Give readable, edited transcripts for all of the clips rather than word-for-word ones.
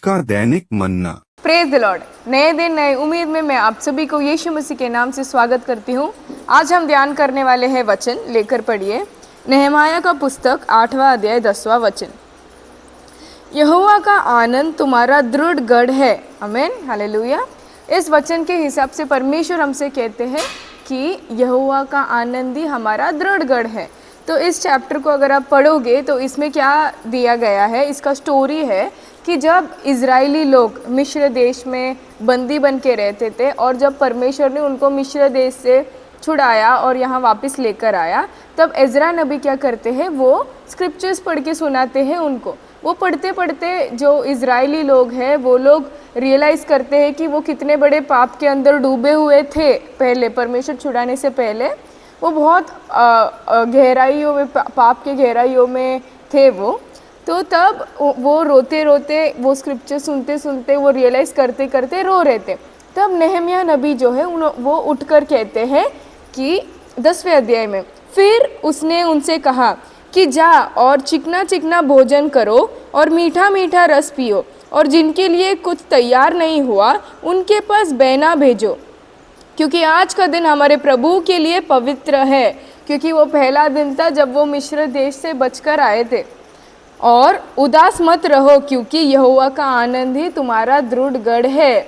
का दैनिक मन्ना। Praise the Lord. नए दिन नए उम्मीद में मैं आप सभी को यीशु मसीह के नाम से स्वागत करती हूँ। आज हम ध्यान करने वाले हैं वचन, लेकर पढ़िए नहमाया का पुस्तक 8वां अध्याय 10वां वचन। यहोवा का आनंद तुम्हारा दृढ़ गढ़ है। आमीन, हालेलुया। इस वचन के हिसाब से परमेश्वर हमसे कहते हैं कि यहोवा का आनंद ही हमारा दृढ़ गढ़ है। तो इस चैप्टर को अगर आप पढ़ोगे तो इसमें क्या दिया गया है, इसका स्टोरी है कि जब इज़राइली लोग मिस्र देश में बंदी बन के रहते थे और जब परमेश्वर ने उनको मिस्र देश से छुड़ाया और यहाँ वापस लेकर आया, तब एज़रा नबी क्या करते हैं, वो स्क्रिप्चर्स पढ़ के सुनाते हैं उनको। वो पढ़ते पढ़ते जो इज़राइली लोग हैं वो लोग रियलाइज़ करते हैं कि वो कितने बड़े पाप के अंदर डूबे हुए थे। पहले परमेश्वर छुड़ाने से पहले वो बहुत गहराइयों में, पाप के गहराइयों में थे वो। तो तब वो रोते रोते, वो स्क्रिप्चर सुनते सुनते, वो रियलाइज़ करते करते रो रहे थे। तब नहम्याह नबी जो है वो उठकर कहते हैं कि 10वें अध्याय में, फिर उसने उनसे कहा कि जा और चिकना चिकना भोजन करो और मीठा मीठा रस पियो, और जिनके लिए कुछ तैयार नहीं हुआ उनके पास बैना भेजो, क्योंकि आज का दिन हमारे प्रभु के लिए पवित्र है। क्योंकि वो पहला दिन था जब वो मिस्र देश से बचकर आए थे। और उदास मत रहो, क्योंकि यहोवा का आनंद ही तुम्हारा दृढ़ गढ़ है।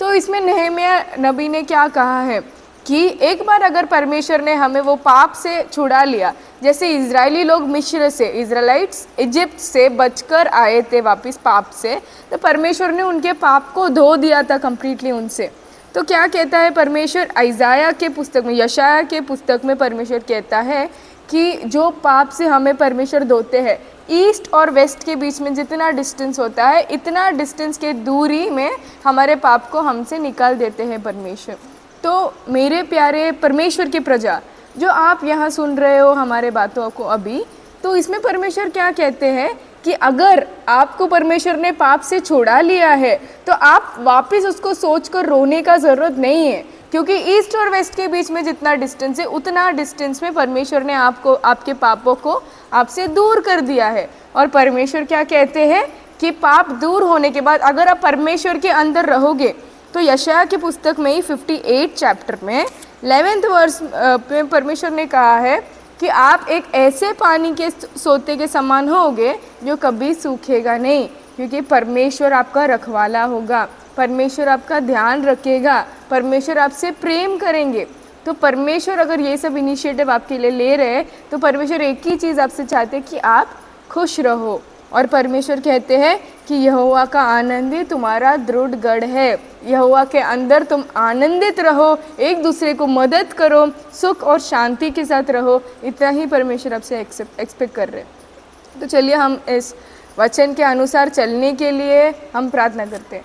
तो इसमें नहम्याह नबी ने क्या कहा है कि एक बार अगर परमेश्वर ने हमें वो पाप से छुड़ा लिया, जैसे इज़राइली लोग मिस्र से, इज़राइट्स इजिप्ट से बचकर आए थे वापस पाप से, तो परमेश्वर ने उनके पाप को धो दिया था कंप्लीटली उनसे। तो क्या कहता है परमेश्वर यशायाह के पुस्तक में, यशायाह के पुस्तक में परमेश्वर कहता है कि जो पाप से हमें परमेश्वर धोते हैं, ईस्ट और वेस्ट के बीच में जितना डिस्टेंस होता है, इतना डिस्टेंस के दूरी में हमारे पाप को हमसे निकाल देते हैं परमेश्वर। तो मेरे प्यारे परमेश्वर की प्रजा, जो आप यहाँ सुन रहे हो हमारे बातों को अभी, तो इसमें परमेश्वर क्या कहते हैं कि अगर आपको परमेश्वर ने पाप से छुड़ा लिया है तो आप वापस उसको सोचकर रोने का ज़रूरत नहीं है, क्योंकि ईस्ट और वेस्ट के बीच में जितना डिस्टेंस है, उतना डिस्टेंस में परमेश्वर ने आपको, आपके पापों को आपसे दूर कर दिया है। और परमेश्वर क्या कहते हैं कि पाप दूर होने के बाद अगर आप परमेश्वर के अंदर रहोगे, तो यशायाह की पुस्तक में ही 58 चैप्टर में 11वें वर्स में परमेश्वर ने कहा है कि आप एक ऐसे पानी के सोते के समान होगे जो कभी सूखेगा नहीं, क्योंकि परमेश्वर आपका रखवाला होगा, परमेश्वर आपका ध्यान रखेगा, परमेश्वर आपसे प्रेम करेंगे। तो परमेश्वर अगर ये सब इनिशिएटिव आपके लिए ले रहे हैं, तो परमेश्वर एक ही चीज़ आपसे चाहते हैं कि आप खुश रहो। और परमेश्वर कहते हैं कि यहोवा का आनंद ही तुम्हारा दृढ़ गढ़ है। यहोवा के अंदर तुम आनंदित रहो, एक दूसरे को मदद करो, सुख और शांति के साथ रहो। इतना ही परमेश्वर आपसे एक्सपेक्ट कर रहे हैं। तो चलिए हम इस वचन के अनुसार चलने के लिए हम प्रार्थना करते हैं।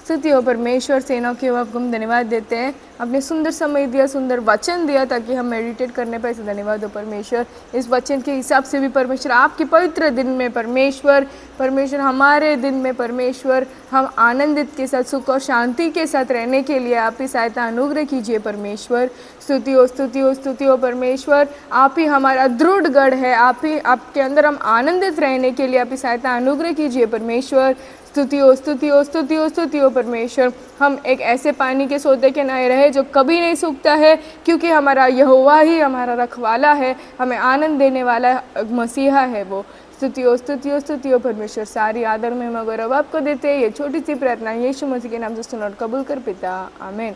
स्तुति हो परमेश्वर, सेनाओं के आपको हम धन्यवाद देते हैं, आपने सुंदर समय दिया, सुंदर वचन दिया ताकि हम मेडिटेट करने पाए। धन्यवाद हो परमेश्वर। इस वचन के हिसाब से भी परमेश्वर आपके पवित्र दिन में परमेश्वर हमारे दिन में परमेश्वर हम आनंदित के साथ, सुख और शांति के साथ रहने के लिए आप ही सहायता अनुग्रह कीजिए परमेश्वर। स्तुति हो परमेश्वर, आप ही हमारा दृढ़ गढ़ है, आप ही, आपके अंदर हम आनंदित रहने के लिए आप ही सहायता अनुग्रह कीजिए परमेश्वर। स्तुति हो परमेश्वर, हम एक ऐसे पानी के सोते के नाए रहे जो कभी नहीं सूखता है, क्योंकि हमारा यहोवा ही हमारा रखवाला है, हमें आनंद देने वाला मसीहा है वो। स्तुति हो परमेश्वर। सारी आदर में मगर अब आपको देते हैं। ये छोटी सी प्रार्थना यीशु मसीह के नाम से सुन और कबूल कर पिता, आमीन।